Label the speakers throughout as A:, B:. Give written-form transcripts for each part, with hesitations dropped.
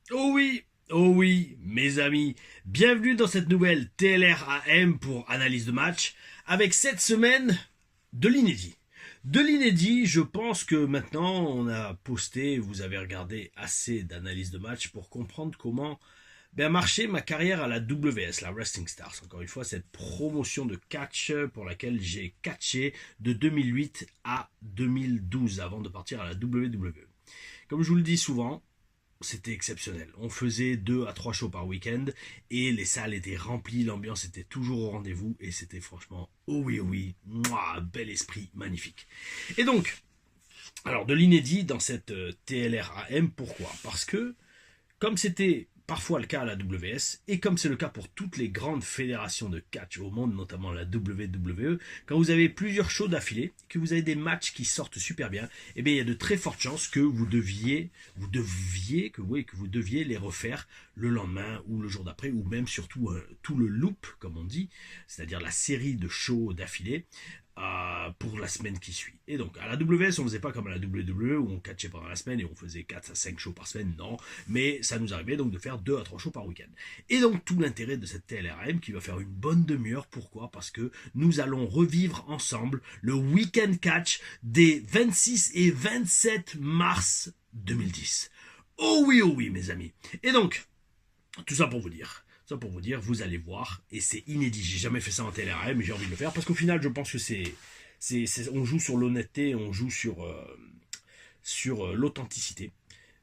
A: Oh oui, mes amis, bienvenue dans cette nouvelle TLR AM pour analyse de match, avec cette semaine de l'inédit. De l'inédit, je pense que maintenant on a posté, vous avez regardé assez d'analyses de match pour comprendre comment marchait ma carrière à la WS, la Wrestling Stars. Encore une fois, cette promotion de catch pour laquelle j'ai catché de 2008 à 2012 avant de partir à la WWE. Comme je vous le dis souvent, c'était exceptionnel. On faisait 2 à 3 shows par week-end et les salles étaient remplies, l'ambiance était toujours au rendez-vous et c'était franchement, oh oui, mouah, bel esprit, magnifique. Et donc, alors de l'inédit dans cette TLR AM, pourquoi ? Parce que, comme c'était parfois le cas à la WS, et comme c'est le cas pour toutes les grandes fédérations de catch au monde, notamment la WWE, quand vous avez plusieurs shows d'affilée, que vous avez des matchs qui sortent super bien, eh bien il y a de très fortes chances que vous deviez les refaire le lendemain ou le jour d'après, ou même surtout tout le loop, comme on dit, c'est-à-dire la série de shows d'affilée, pour la semaine qui suit. Et donc, à la WS, on faisait pas comme à la WWE où on catchait pendant la semaine et on faisait 4 à 5 shows par semaine, non. Mais ça nous arrivait donc de faire 2 à 3 shows par week-end. Et donc, tout l'intérêt de cette TLRM qui va faire une bonne demi-heure. Pourquoi ? Parce que nous allons revivre ensemble le week-end catch des 26 et 27 mars 2010. Oh oui, mes amis. Et donc, tout ça pour vous dire, vous allez voir, et c'est inédit, j'ai jamais fait ça en TLRM, mais j'ai envie de le faire, parce qu'au final, je pense que on joue sur l'honnêteté, on joue sur l'authenticité.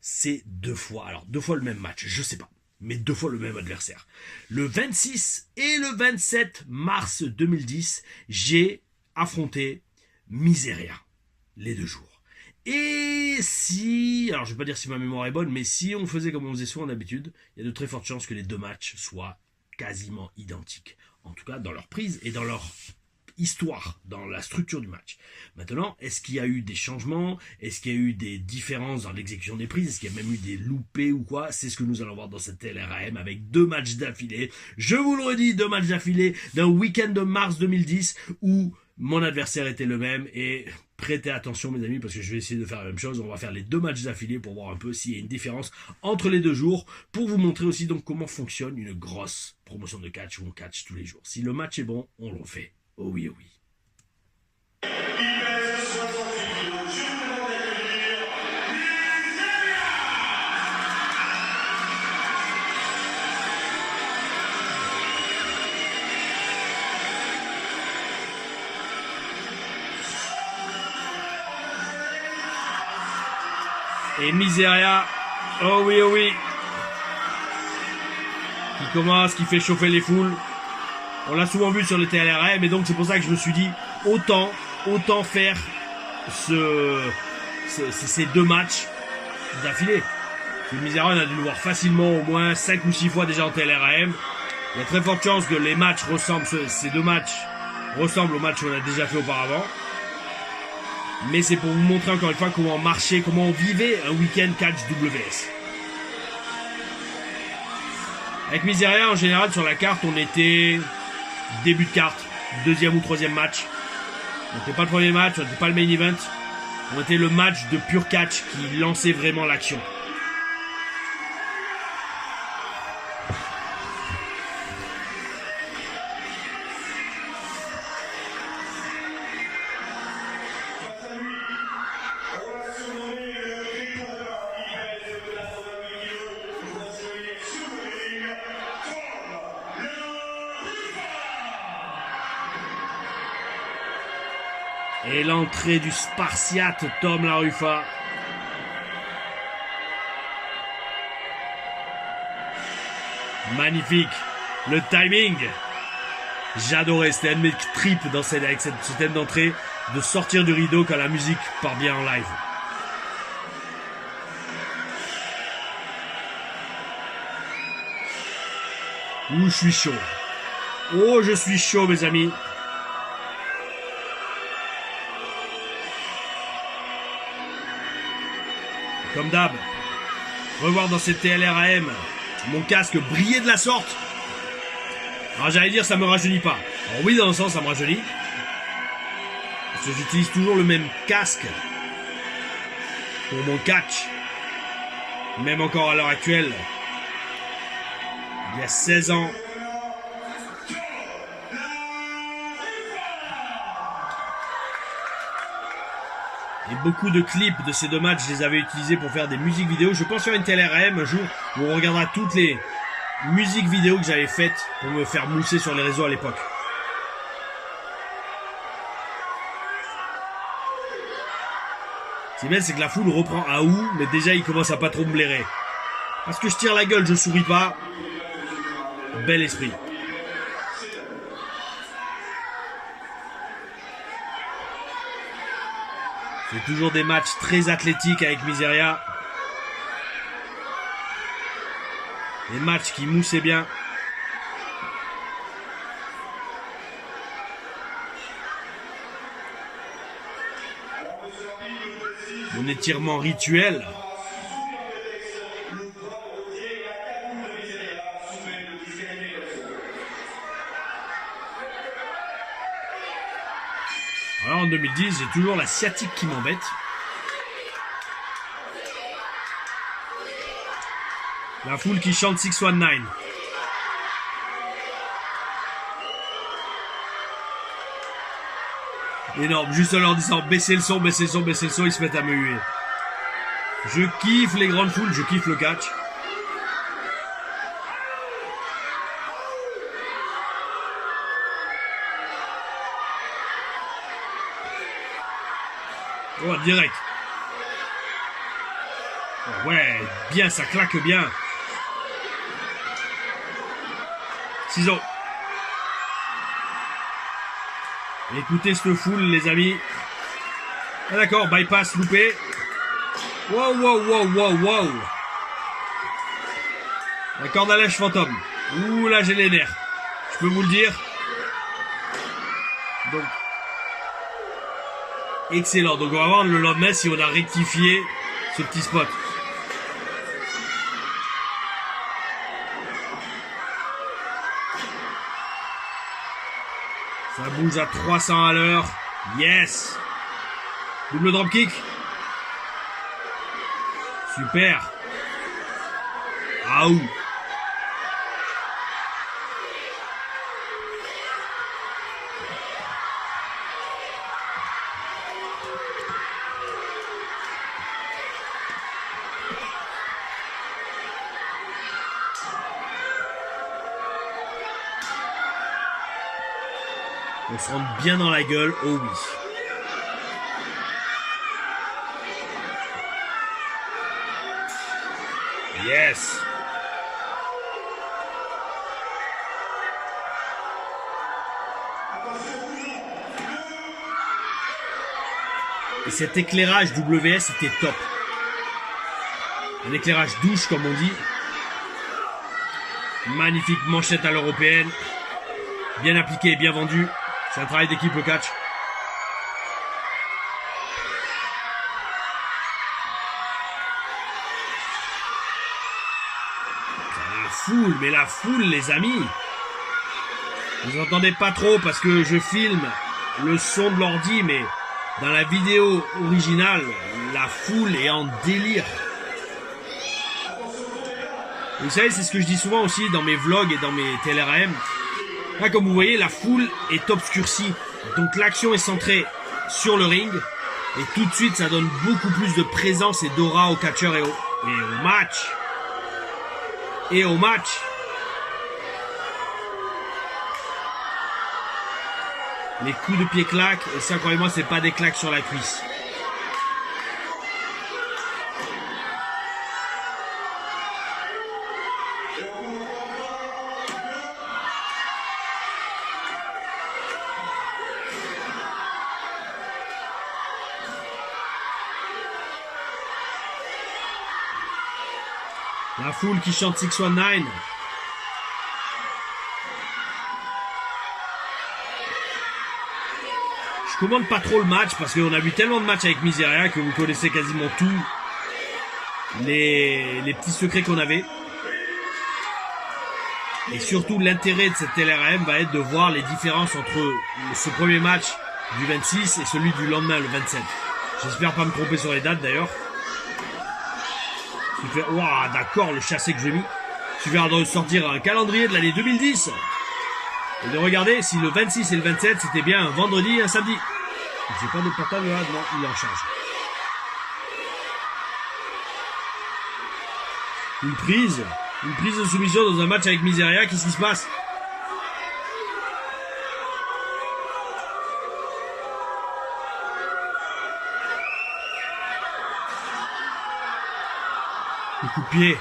A: C'est 2 fois le même match, je sais pas, mais 2 fois le même adversaire. Le 26 et le 27 mars 2010, j'ai affronté Miseria, les 2 jours. Et si, alors je vais pas dire si ma mémoire est bonne, mais si on faisait comme on faisait souvent d'habitude, il y a de très fortes chances que les 2 matchs soient quasiment identiques. En tout cas, dans leur prise et dans leur histoire, dans la structure du match. Maintenant, est-ce qu'il y a eu des changements ? Est-ce qu'il y a eu des différences dans l'exécution des prises ? Est-ce qu'il y a même eu des loupés ou quoi ? C'est ce que nous allons voir dans cette LRAM avec 2 matchs d'affilée. Je vous le redis, 2 matchs d'affilée d'un week-end de mars 2010 où mon adversaire était le même et prêtez attention mes amis parce que je vais essayer de faire la même chose. On va faire les 2 matchs d'affilée pour voir un peu s'il y a une différence entre les 2 jours pour vous montrer aussi donc comment fonctionne une grosse promotion de catch où on catch tous les jours. Si le match est bon, on le fait. Oh oui. Et Miseria, oh oui, qui commence, qui fait chauffer les foules. On l'a souvent vu sur le TLRM, et donc c'est pour ça que je me suis dit, autant faire ces 2 matchs d'affilée. Le Miseria, on a dû le voir facilement au moins 5 ou 6 fois déjà en TLRM. Il y a très forte chance que ces 2 matchs ressemblent aux matchs qu'on a déjà fait auparavant. Mais c'est pour vous montrer encore une fois comment marchait, comment on vivait un week-end catch WS. Avec Miseria, en général, sur la carte, on était début de carte, 2e ou 3e match. On n'était pas le premier match, on n'était pas le main event. On était le match de pure catch qui lançait vraiment l'action. Et l'entrée du Spartiate Tom La Ruffa. Magnifique. Le timing. J'adorais. C'était un de mes trips avec cette thème d'entrée. De sortir du rideau quand la musique part bien en live. Ouh, je suis chaud. Oh, je suis chaud, mes amis. Comme d'hab, revoir dans cette TLRAM mon casque briller de la sorte. Alors j'allais dire ça me rajeunit pas. Alors oui, dans un sens ça me rajeunit. Parce que j'utilise toujours le même casque pour mon catch. même encore à l'heure actuelle, il y a 16 ans. Et beaucoup de clips de ces deux matchs, je les avais utilisés pour faire des musiques vidéo. Je pense faire une TLRAM un jour où on regardera toutes les musiques vidéo que j'avais faites pour me faire mousser sur les réseaux à l'époque. Ce qui est bien, c'est que la foule reprend à où, mais déjà il commence à pas trop me blairer. Parce que je tire la gueule, je souris pas. Bel esprit. C'est toujours des matchs très athlétiques avec Miseria. Des matchs qui moussaient bien. Mon étirement rituel. Alors en 2010, j'ai toujours la sciatique qui m'embête. La foule qui chante 619. Énorme, juste en leur disant baissez le son, baissez le son, baissez le son, ils se mettent à me huer. Je kiffe les grandes foules, je kiffe le catch. Oh, direct. Oh, ouais, bien, ça claque bien. Ciseaux. Écoutez ce foule, les amis. Ah, d'accord, bypass loupé. Wow, wow, wow, wow, wow. La corde à lèche fantôme. Ouh, là, j'ai les nerfs. Je peux vous le dire. Donc, excellent. Donc, on va voir le lendemain si on a rectifié ce petit spot. Ça bouge à 300 à l'heure. Yes. Double dropkick. Super. Ah ouh. On se rentre bien dans la gueule, oh oui. Yes. Et cet éclairage WS était top. Un éclairage douche comme on dit. Magnifique manchette à l'européenne. Bien appliqué et bien vendu. C'est un travail d'équipe le catch. La foule, mais la foule les amis. Vous entendez pas trop parce que je filme le son de l'ordi, mais dans la vidéo originale, la foule est en délire. Vous savez, c'est ce que je dis souvent aussi dans mes vlogs et dans mes TLRM. Là, comme vous voyez, la foule est obscurcie. Donc l'action est centrée sur le ring. Et tout de suite, ça donne beaucoup plus de présence et d'aura au catcheur et au match. Et au match. Les coups de pied claquent. Et ça, croyez-moi, c'est pas des claques sur la cuisse. La foule qui chante 619. Je commande pas trop le match parce qu'on a vu tellement de matchs avec Miseria que vous connaissez quasiment tous les petits secrets qu'on avait. Et surtout l'intérêt de cette LRM va être de voir les différences entre ce premier match du 26 et celui du lendemain, le 27. J'espère pas me tromper sur les dates d'ailleurs. préfère... Waouh, d'accord, le chassé que j'ai mis. Je viens de sortir un calendrier de l'année 2010. Et de regarder si le 26 et le 27, c'était bien un vendredi et un samedi. J'ai pas de portable là, non, il est en charge. Une prise de soumission dans un match avec Miseria, qu'est-ce qui se passe? Le coup de pied.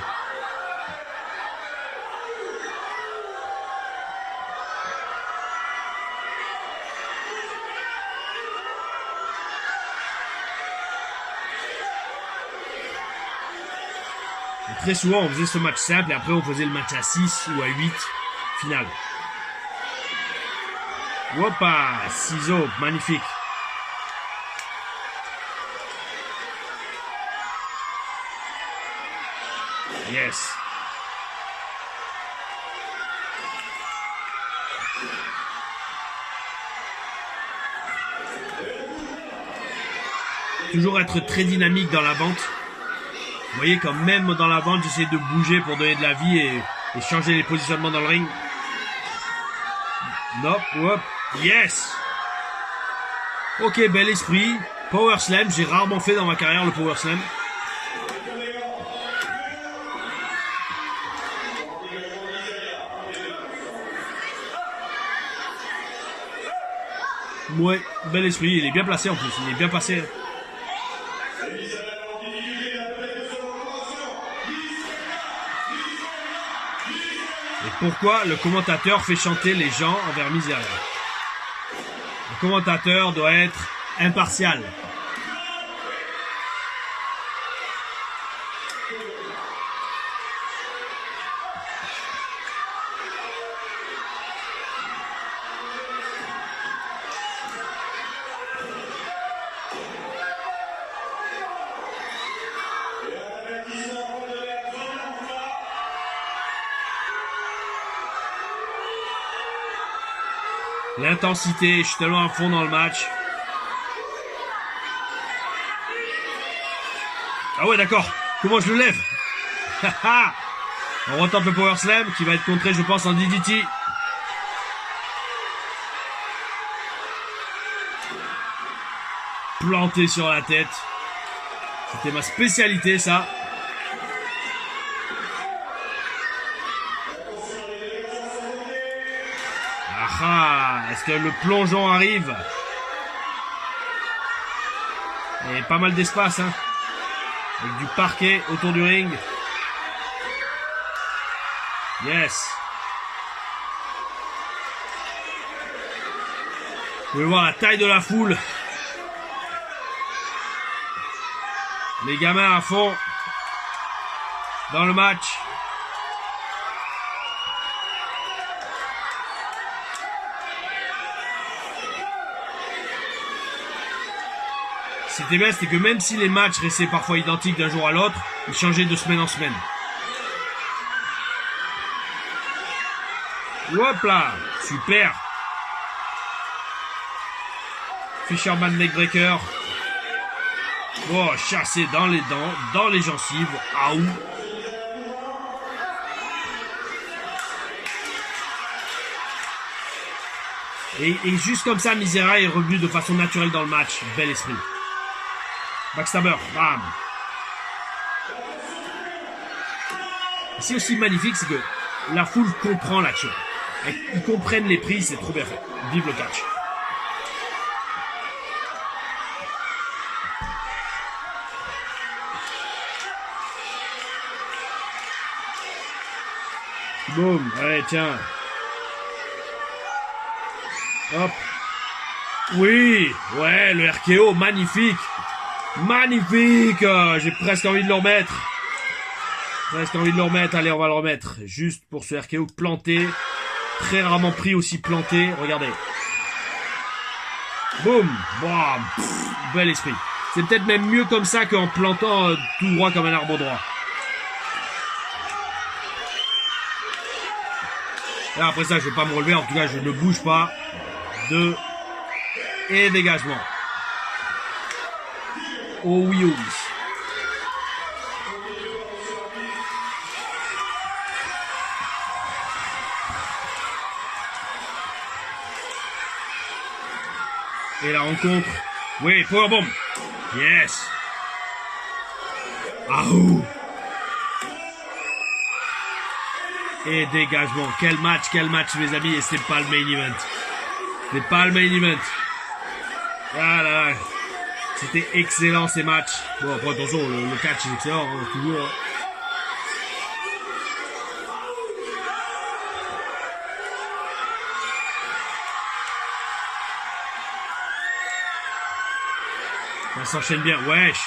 A: Et très souvent, on faisait ce match simple et après on faisait le match à 6 ou à 8 final. Hoppa, ciseaux, magnifique. Yes. Toujours être très dynamique dans la vente. Vous voyez, quand même dans la vente, j'essaie de bouger pour donner de la vie et changer les positionnements dans le ring. Nope, hop, yes. Ok, bel esprit. Power Slam, j'ai rarement fait dans ma carrière le Power Slam. Ouais, bel esprit, il est bien placé en plus, il est bien passé. Et pourquoi le commentateur fait chanter les gens envers Miseria? Le commentateur doit être impartial. L'intensité, je suis tellement à fond dans le match. Ah ouais, d'accord. Comment je le lève? On retente le Power Slam qui va être contré, je pense, en DDT. Planté sur la tête. C'était ma spécialité, ça. Ah, est-ce que le plongeon arrive? Il y a pas mal d'espace, hein. Avec du parquet autour du ring. Yes. Vous pouvez voir la taille de la foule. Les gamins à fond dans le match. C'était bien, c'était que même si les matchs restaient parfois identiques d'un jour à l'autre, ils changeaient de semaine en semaine. Hop là, super. Fisherman Neckbreaker. Oh, chassé dans les dents, dans les gencives. Aouh. Et juste comme ça, Miseria est revenu de façon naturelle dans le match. Bel esprit. Backstabber, bam. C'est aussi magnifique, c'est que la foule comprend l'action. Ils comprennent les prises, c'est trop bien fait. Vive le catch. Boum, allez, tiens. Hop. Oui, ouais, le RKO, magnifique. Magnifique. J'ai presque envie de le remettre. Allez, on va le remettre. Juste pour ce RKO planté. Très rarement pris aussi planté. Regardez. Boum. Bam. Bel esprit. C'est peut-être même mieux comme ça qu'en plantant tout droit comme un arbre droit. Et après ça, je vais pas me relever. En tout cas, je ne bouge pas. 2. Et dégagement. Oh oui, oh oui. Et la rencontre. Oui, powerbomb. Yes. Ahou. Et dégagement. Quel match, mes amis. Et c'est pas le main event. C'est pas le main event. Ah là là. C'était excellent ces matchs. Bon, après, attention, le catch est excellent, hein, toujours. Hein. Ça s'enchaîne bien. Wesh.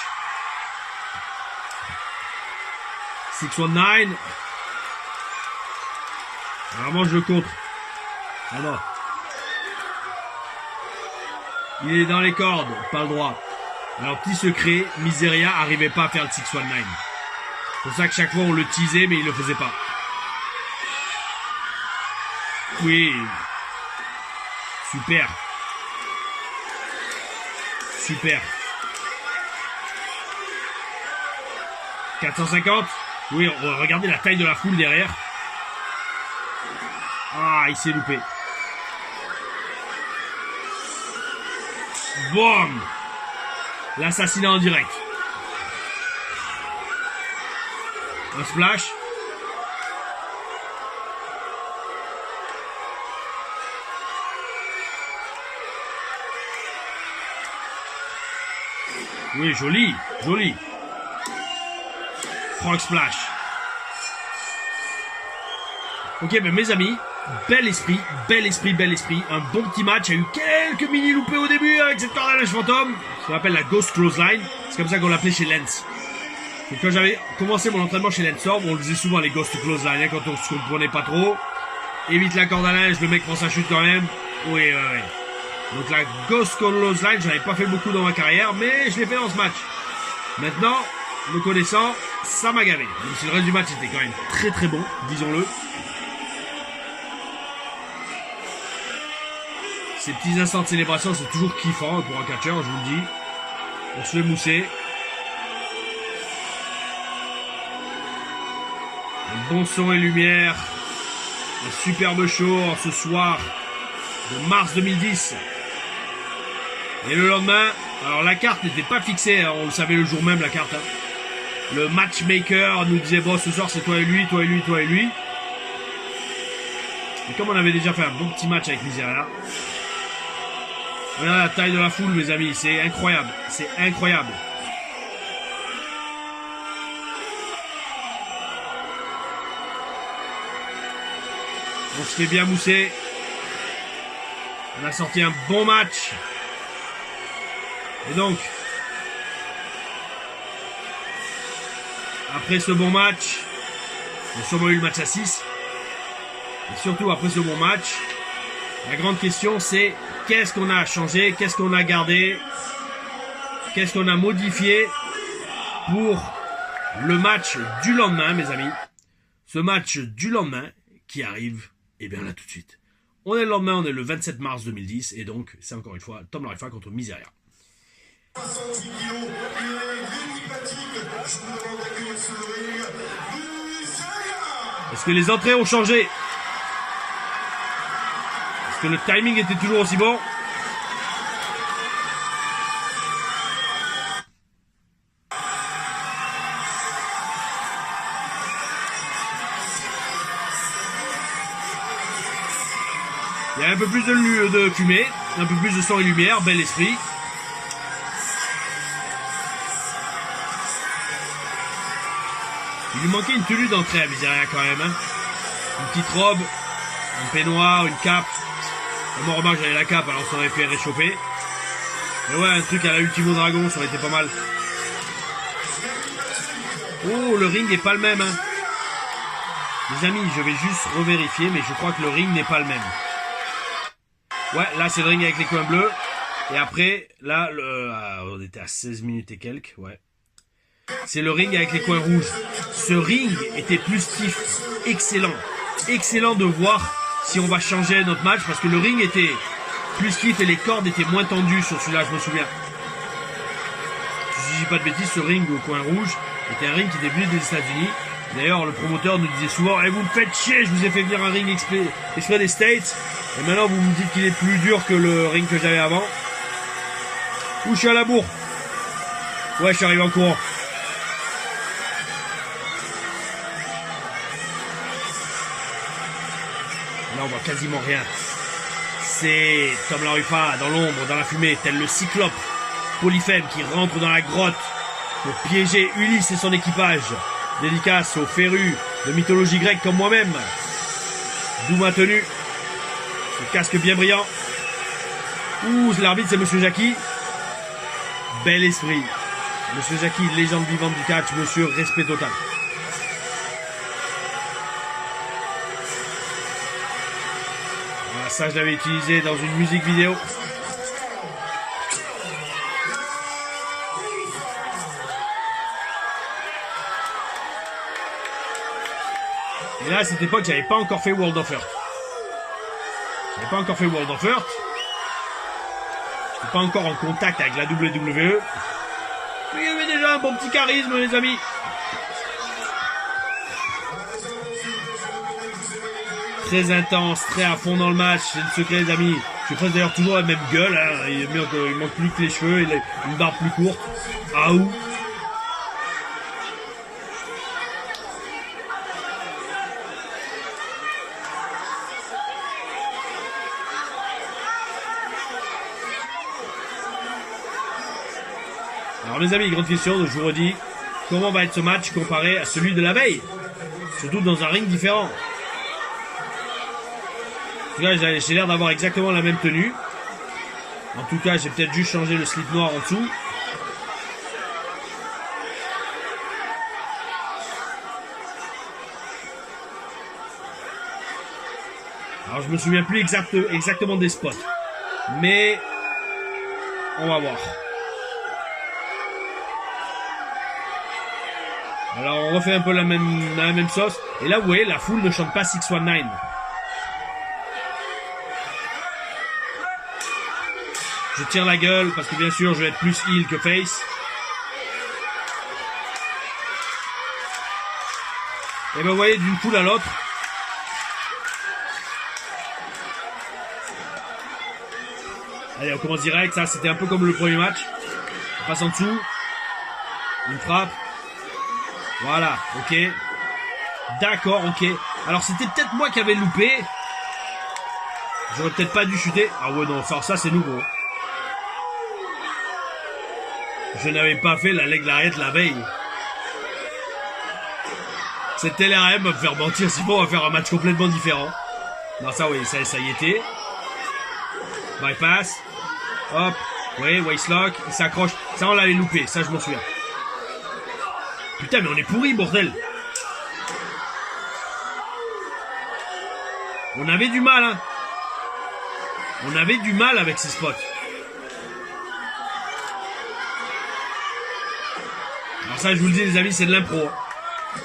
A: 619. Vraiment, je le contre. Ah non. Il est dans les cordes. Pas le droit. Alors, petit secret, Miseria arrivait pas à faire le 619. C'est pour ça que chaque fois on le teasait, mais il le faisait pas. Oui. Super. Super. 450. Oui, regardez la taille de la foule derrière. Ah, il s'est loupé. Boum. L'assassinat en direct. Un splash. Oui, joli, joli. Frog splash. Ok, ben mes amis, bel esprit, bel esprit, bel esprit. Un bon petit match. Il y a eu quelques mini loupés au début avec cette corde à linge fantôme. Ce qu'on appelle la Ghost Clothesline. C'est comme ça qu'on l'appelait chez Lance. Et quand j'avais commencé mon entraînement chez Lance Storm, on le faisait souvent les Ghost Clothesline, hein, quand on se comprenait pas trop. Évite la corde à linge, le mec prend sa chute quand même. Oui, oui. Donc la Ghost Clothesline, j'en avais pas fait beaucoup dans ma carrière, mais je l'ai fait dans ce match. Maintenant, me connaissant, ça m'a gavé. Donc le reste du match était quand même très très bon, disons-le. Ces petits instants de célébration, c'est toujours kiffant pour un catcheur, je vous le dis. On se fait mousser. Un bon son et lumière. Un superbe show en ce soir de mars 2010. Et le lendemain, alors la carte n'était pas fixée, hein, on le savait le jour même la carte. Hein. Le matchmaker nous disait bon ce soir c'est toi et lui, toi et lui, toi et lui. Et comme on avait déjà fait un bon petit match avec Miseria. Voilà la taille de la foule mes amis, c'est incroyable, c'est incroyable. On se fait bien mousser. On a sorti un bon match. Et donc, après ce bon match, on a sûrement eu le match à 6. Et surtout après ce bon match, la grande question c'est qu'est-ce qu'on a changé, qu'est-ce qu'on a gardé, qu'est-ce qu'on a modifié pour le match du lendemain, mes amis. Ce match du lendemain qui arrive, et bien là tout de suite. On est le lendemain, on est le 27 mars 2010, et donc c'est encore une fois Tom Larifa contre Miseria.
B: 70 kilos, il est énigmatique, je vous demande d'accueillir sur le ring, Miseria.
A: Est-ce que les entrées ont changé? Est-ce que le timing était toujours aussi bon? Il y a un peu plus de fumée, un peu plus de son et lumière, bel esprit. Il lui manquait une tenue d'entrée à Miseria quand même. Hein. Une petite robe, un peignoir, une cape. Moi, remarque, j'avais la cape, alors on s'en avait fait réchauffer. Mais ouais, un truc à la Ultimo Dragon, ça aurait été pas mal. Oh, le ring n'est pas le même. Hein. Les amis, je vais juste revérifier, mais je crois que le ring n'est pas le même. Ouais, là, c'est le ring avec les coins bleus. Et après, là, on était à 16 minutes et quelques, ouais. C'est le ring avec les coins rouges. Ce ring était plus stiff. Excellent. Excellent de voir si on va changer notre match. Parce que le ring était plus stiff et les cordes étaient moins tendues sur celui-là, je me souviens. Si je dis pas de bêtises, ce ring au coin rouge était un ring qui était venu des États-Unis. D'ailleurs, le promoteur nous disait souvent vous me faites chier, je vous ai fait venir un ring exprès des States. Et maintenant, vous me dites qu'il est plus dur que le ring que j'avais avant. Où je suis à la bourre. Ouais, je suis arrivé en courant. Là, on voit quasiment rien. C'est Tom Larufa dans l'ombre, dans la fumée, tel le cyclope Polyphème qui rentre dans la grotte pour piéger Ulysse et son équipage. Dédicace aux férus de mythologie grecque comme moi-même. D'où ma tenue. Le casque bien brillant. Ouh, l'arbitre c'est Monsieur Jackie. Bel esprit. Monsieur Jackie, légende vivante du catch, monsieur, respect total. Voilà, ça je l'avais utilisé dans une musique vidéo. Et là, à cette époque, j'avais pas encore fait World of Hurt. J'avais pas encore fait World of Hurt. J'étais pas encore en contact avec la WWE. Mais il y avait déjà un bon petit charisme, les amis. Très intense, très à fond dans le match. C'est le secret, les amis. Je fais d'ailleurs toujours la même gueule. Hein. Il manque plus que les cheveux et une barbe plus courte. Ah ou. Alors mes amis, grande question, donc je vous redis, comment va être ce match comparé à celui de la veille? Surtout dans un ring différent. En tout cas, j'ai l'air d'avoir exactement la même tenue. En tout cas, j'ai peut-être juste changé le slip noir en dessous. Alors je me souviens plus exactement des spots. Mais on va voir. Alors on refait un peu la même sauce. Et là vous voyez, la foule ne chante pas 619. Je tire la gueule parce que bien sûr je vais être plus heel que face. Et ben vous voyez, d'une foule à l'autre. Allez, on commence direct. Ça c'était un peu comme le premier match. On passe en dessous. Une frappe. Voilà, ok. D'accord, ok. Alors c'était peut-être moi qui avais loupé. J'aurais peut-être pas dû chuter. Ah ouais, non, ça c'est nouveau. Je n'avais pas fait la leg lariat la veille. Cette LRM va me faire mentir. Si bon, on va faire un match complètement différent. Non, ça oui, ça y était. Bypass. Hop. Oui, waistlock. Il s'accroche. Ça on l'avait loupé, ça je m'en souviens. Putain, mais on est pourris, bordel. On avait du mal, hein. On avait du mal avec ces spots. Alors ça, je vous le dis, les amis, c'est de l'impro.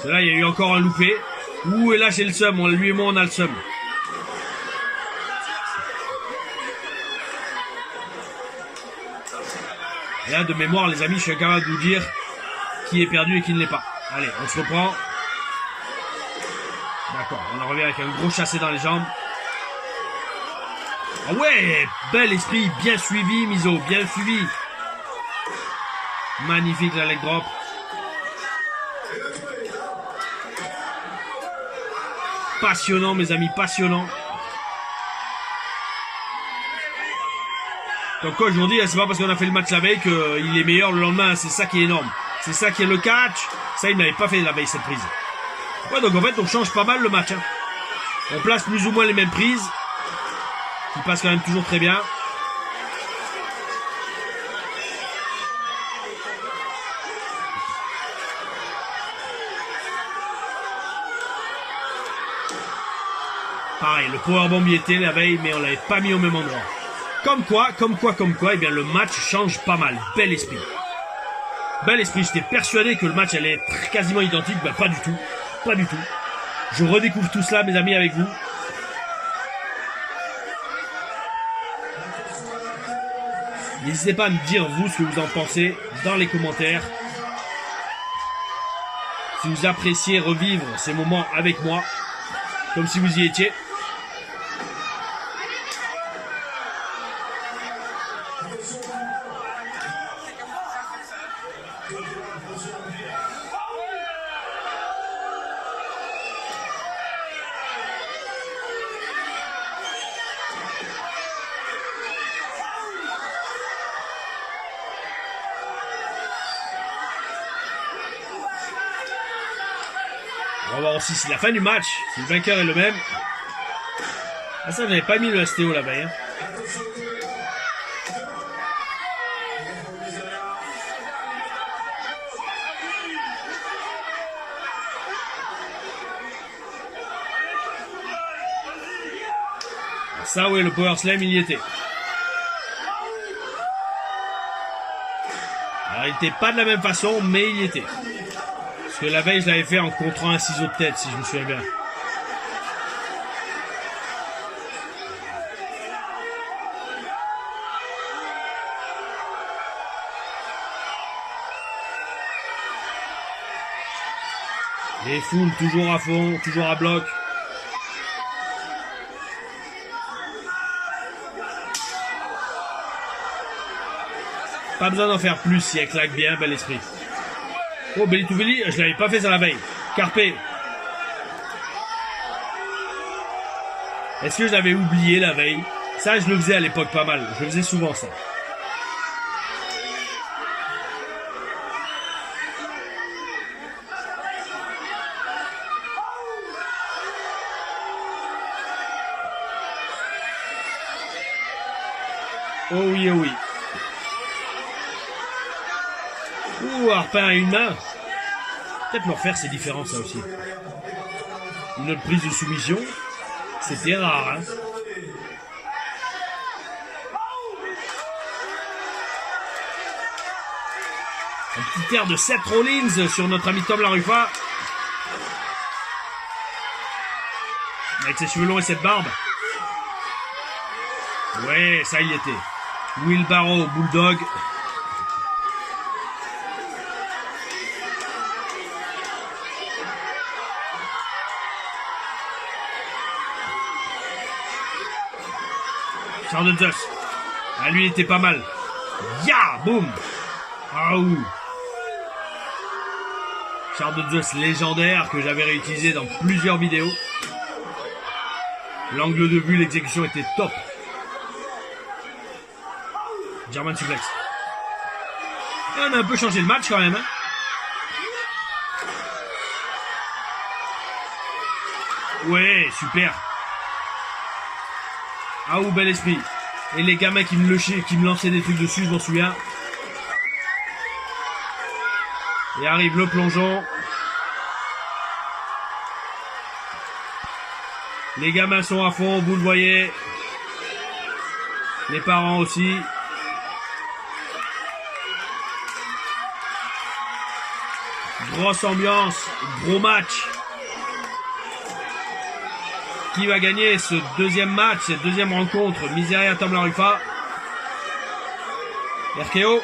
A: Là, il y a eu encore un loupé. Ouh, et là, j'ai le seum. Lui et moi, on a le seum. Et là, de mémoire, les amis, je suis capable de vous dire qui est perdu et qui ne l'est pas. Allez, on se reprend. D'accord, on en revient avec un gros chassé dans les jambes. Ah ouais, bel esprit, bien suivi, Mizo, bien suivi. Magnifique la leg drop. Passionnant, mes amis, passionnant. Donc quoi, aujourd'hui, c'est pas parce qu'on a fait le match la veille qu'il est meilleur le lendemain, c'est ça qui est énorme. C'est ça qui est le catch. Ça, il n'avait pas fait la veille, cette prise. Ouais, donc en fait, on change pas mal le match. Hein. On place plus ou moins les mêmes prises. Qui passent quand même toujours très bien. Pareil, le powerbomb y était la veille, mais on l'avait pas mis au même endroit. Comme quoi, eh bien le match change pas mal. Bel esprit. Bel esprit, j'étais persuadé que le match allait être quasiment identique, ben pas du tout. Pas du tout. Je redécouvre tout cela, mes amis, avec vous. N'hésitez pas à me dire, vous, ce que vous en pensez dans les commentaires. Si vous appréciez revivre ces moments avec moi, comme si vous y étiez. savoir aussi si la fin du match, si le vainqueur est le même. Ah ça, j'avais pas mis le STO la veille. Hein. Ça, oui, le Power Slam, il y était. Alors, il était pas de la même façon, mais il y était. Parce que la veille, je l'avais fait en contrant un ciseau de tête, si je me souviens bien. Les foules toujours à fond, toujours à bloc. Pas besoin d'en faire plus si elle claque bien, bel esprit. Oh, Belly to Belly, je l'avais pas fait ça la veille. Carpe. Est-ce que je l'avais oublié la veille? Ça, je le faisais à l'époque pas mal. Je faisais souvent ça. Oh oui, oh oui. Ouh, Harpin à une main. Peut-être me refaire, c'est différent ça aussi. Une autre prise de soumission. C'était rare, hein. Un petit air de Seth Rollins sur notre ami Tom Larufa. Avec ses cheveux longs et cette barbe. Ouais, ça y était. Wheelbarrow, Bulldog. Charles Zeus. Ah, lui, il était pas mal. Ya, boum. Ah ouh. Charles Zeus légendaire que j'avais réutilisé dans plusieurs vidéos. L'angle de vue, l'exécution était top. German suplex. Et on a un peu changé le match quand même. Hein. Ouais, super. Ah ou bel esprit. Et les gamins qui me lançaient des trucs dessus, je m'en souviens. Et arrive le plongeon. Les gamins sont à fond, vous le voyez. Les parents aussi. Grosse ambiance, gros match. Qui va gagner ce deuxième match, cette deuxième rencontre? Miseria Tom Larufa. RKO.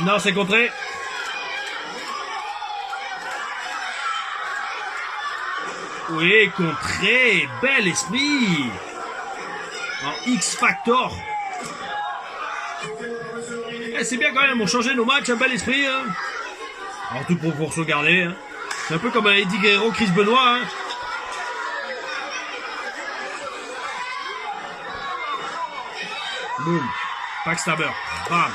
A: Non, c'est contré. Oui, contré. Bel esprit. En X-Factor. Eh, c'est bien quand même, on changeait nos matchs, un bel esprit. Hein. Alors tout pour se garder. Hein. C'est un peu comme Eddie Guerrero, Chris Benoit. Hein. Boum. Backstabber. Bam.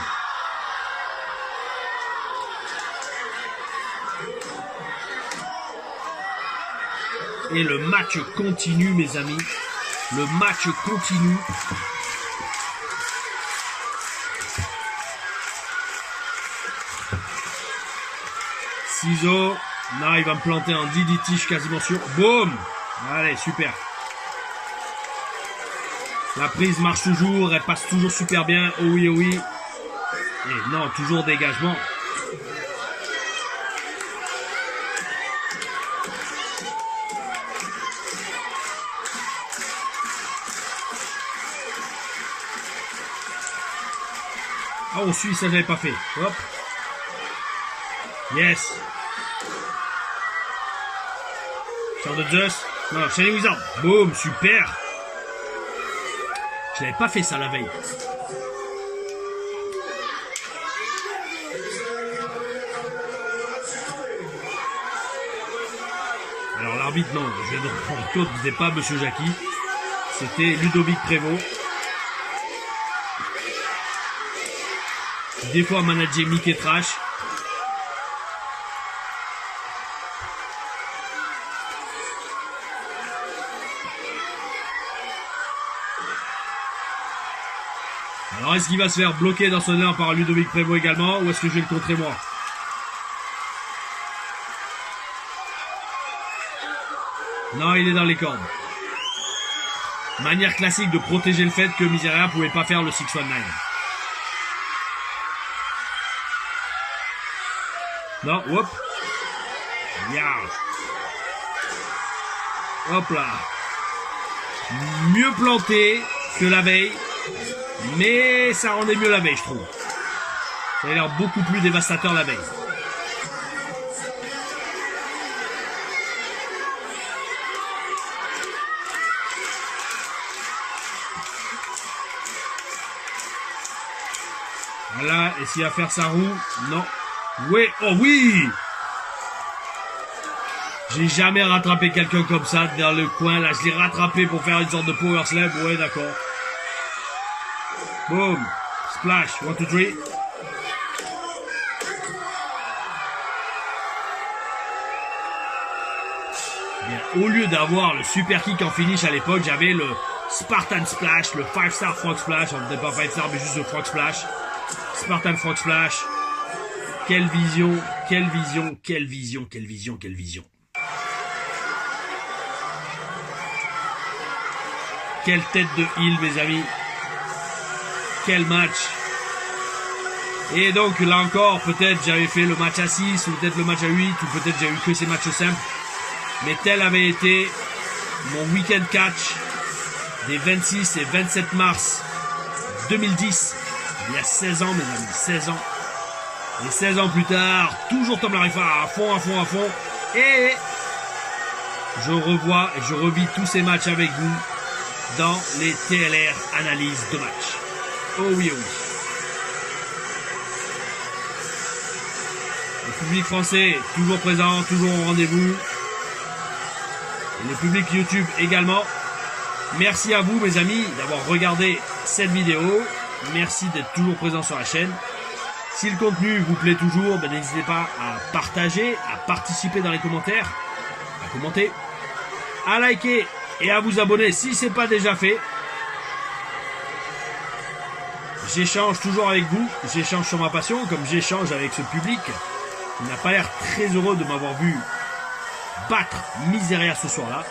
A: Et le match continue, mes amis. Le match continue. Ciseaux. Là, il va me planter un DDT, je suis quasiment sûr. Boum. Allez, super. La prise marche toujours, elle passe toujours super bien. Oh oui, oh oui. Et non, toujours dégagement. Ah, on suit, ça j'avais pas fait. Hop. Yes. Charles Zeus. Non, Shining Wizard. Boum, super. Je n'avais pas fait ça la veille. Alors l'arbitre, non, je vais reprendre compte, c'était pas Monsieur Jackie. C'était Ludovic Prévost. Des fois manager Mickey Trash. Alors est-ce qu'il va se faire bloquer dans son élan par Ludovic Prévost également, ou est-ce que je vais le contrer moi? Non, il est dans les cordes. Manière classique de protéger le fait que Miseria pouvait pas faire le 619. Non, hop. Yeah. Hop là. Mieux planté que la veille. Mais ça rendait mieux la veille, je trouve. Ça a l'air beaucoup plus dévastateur la veille. Voilà, et s'il va faire sa roue? Non. Oui, oh oui! J'ai jamais rattrapé quelqu'un comme ça dans le coin. Là, je l'ai rattrapé pour faire une sorte de power slam. Ouais, d'accord. Boom. Splash. 1, 2, 3. Bien, au lieu d'avoir le super kick en finish à l'époque, j'avais le Spartan Splash, le 5-star Frog Splash. On ne disait pas 5-star, mais juste le Frog Splash. Spartan Frog Splash. Quelle vision, quelle vision, quelle vision, quelle vision, quelle vision. Quelle tête de heel, mes amis. Quel match. Et donc, là encore, peut-être j'avais fait le match à 6, ou peut-être le match à 8, ou peut-être j'ai eu que ces matchs simples. Mais tel avait été mon week-end catch des 26 et 27 mars 2010. Il y a 16 ans, mes amis, 16 ans. Et 16 ans plus tard, toujours Tom Larifa à fond, à fond, à fond. Et je revois et je revis tous ces matchs avec vous dans les TLR analyses de match. Oh oui, oh oui. Le public français, toujours présent, toujours au rendez-vous. Et le public YouTube également. Merci à vous, mes amis, d'avoir regardé cette vidéo. Merci d'être toujours présent sur la chaîne. Si le contenu vous plaît toujours, ben n'hésitez pas à partager, à participer dans les commentaires, à commenter, à liker et à vous abonner si ce n'est pas déjà fait. J'échange toujours avec vous, j'échange sur ma passion, comme j'échange avec ce public qui n'a pas l'air très heureux de m'avoir vu battre Miseria ce soir-là,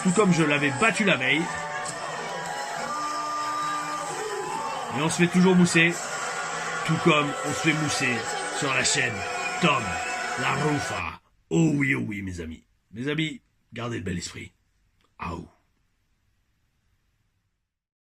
A: tout comme je l'avais battu la veille. Et on se fait toujours mousser, tout comme on se fait mousser sur la chaîne Tom Larifa. Oh oui, mes amis. Mes amis, gardez le bel esprit. Aou.